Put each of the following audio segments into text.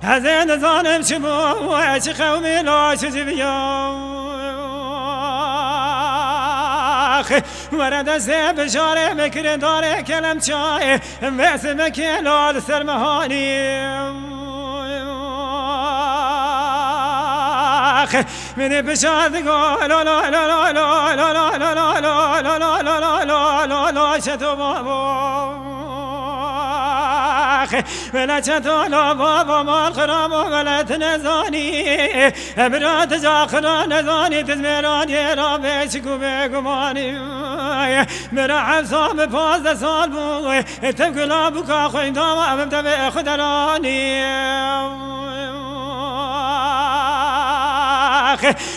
هذا ظالم شبوه قومي لا تجبيان ورد سب شاره مکر داره کلم چای بس مکلال سرمهانی من بشاد گل لا لا لا لا لا لا لا لا لا لا لا لا لا لا لا شتو بابا ولا شتو لا بابا ما الخرام ولا تنزاني برات جاخنا نزاني تزمراني رابش كوبكماني مرحب صاب فاز صال بو تبقى لابك اخوي دام مبدا خدراني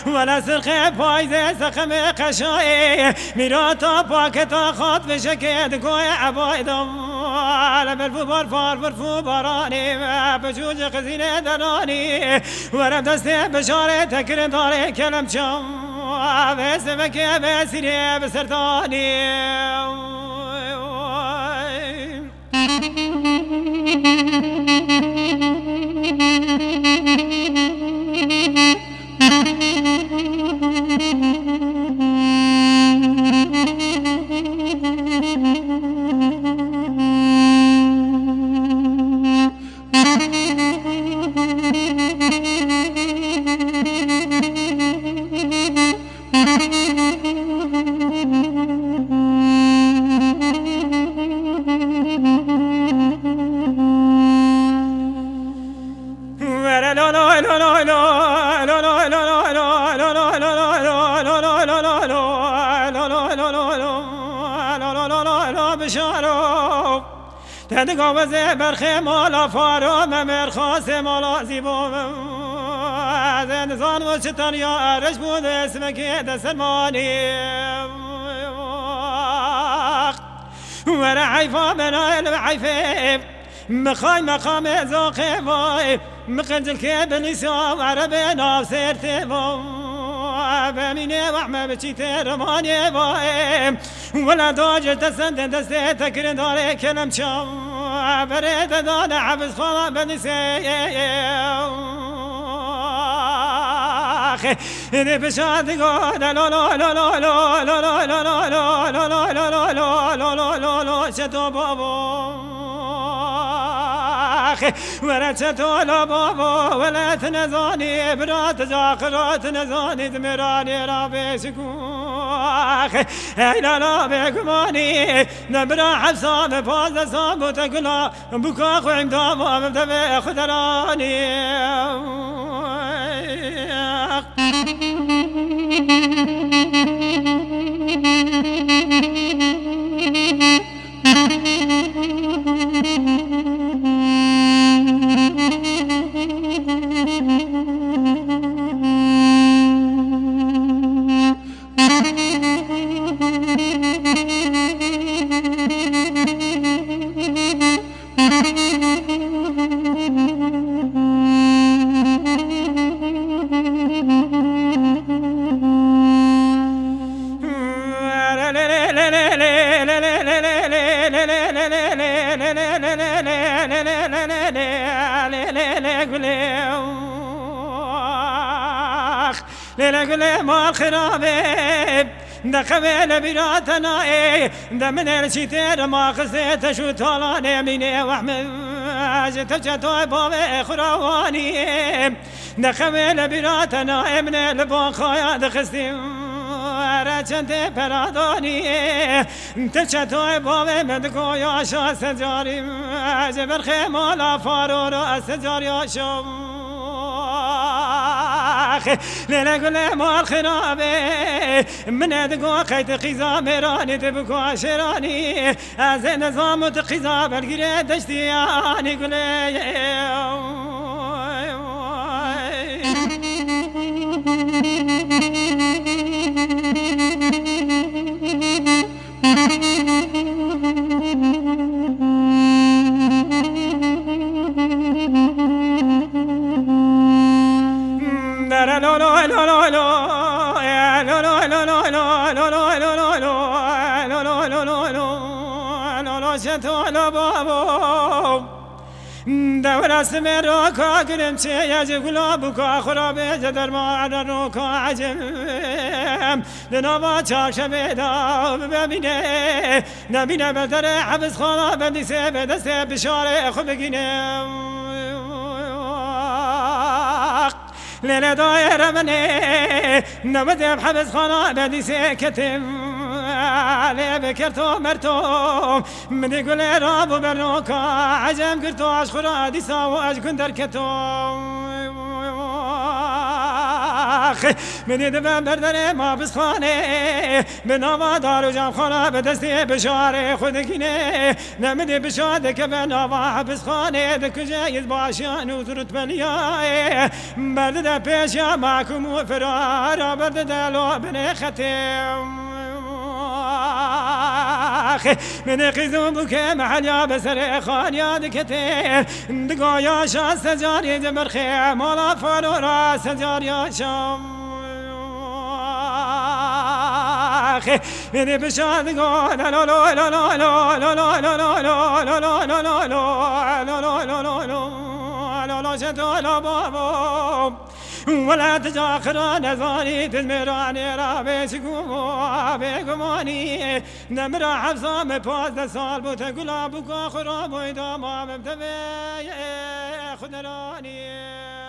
ولا سرخ پایز سخم قشای میراتا پاکتا خاط بشکد گوی عبایدم علم الفبار فار برفو بارانی بجوج خزینه درانی ورم دست بشاره تکر داره کلم چم بسمک بسیره بسرطانی تدقى وزي برخي مالا فارو ممر خاصي مالا زيبو زين زان وشتر يا أرش بود اسمك يد سلماني ورا عيفا بنا العيفي مخاي مقام زوقي باي مخنزل كيب نساء عربي ناصر تبو بميني وحمى بشي رماني باي ولا دوجل تسند دستي تكرن داري كلم شام بريد دانا عبس خلا بنسي إذا بشاد قول لا لا لا لا لا لا لا لا لا لا لا لا لا لا لا لا شتو بابا ولا شتو لا بابا ولا تنزاني برات جاخرات نزاني زمراني رابي شكوخ لا لا بكماني نبرا حساب فاز صاب تقلا بكاخ عمدام ومدبي خدراني ليلة ما خرابي دخل براتنا ده من الشتير ما خسيت شو طالعني مني وحمد تجتوي بابي خراواني دخل براتنا من البخايا دخستي رچنت پرادانی تجتوی بابی مدکو یا شاست جاریم جبر خمالا فارو را است جاری شم ليلة قل مال خرابي من ادقو قيت قيزا ميراني تبكو عشراني ازين نظام تقيزا بالقريد دشتياني قولي دور اسمر روكا قرمتي يجي قلوبك خرابي جدر ما على روكا عجم لنوبا چاك بيدا ببينه نبينه بدر حبس خانا بدي سي بدسته بشاره خو بگينه ليلة دايرة مني نبدي بحبس خانا بدي سي كتم علي بكرتو مرتو من يقول رابو برنوكا عجم قرتو عشخرا دي ساو اجكن دركتو من يدبن بردري ما بسخاني بناوا دارو جام خانا بدستي بشاري خودكيني نمدي بشادك بناوا بسخاني دك جايز باشان وزرت بلياي برد بيشا معكم وفرارا برد لو بني ختم من قيزون بك محل بسر خان يا دكتي دقا يا شا سجار يجبر خيم ولا فلورا سجار يا شام من بشاد قول لا لا لا لا لا لا لا لا لا لا لا لا لا لا شتو لا بابو ولا تجاخر نزاني تزمراني رابي شكومو بيكماني نمر حفظام باز سال بوتقلابك خراب ويدام مبتبي خدراني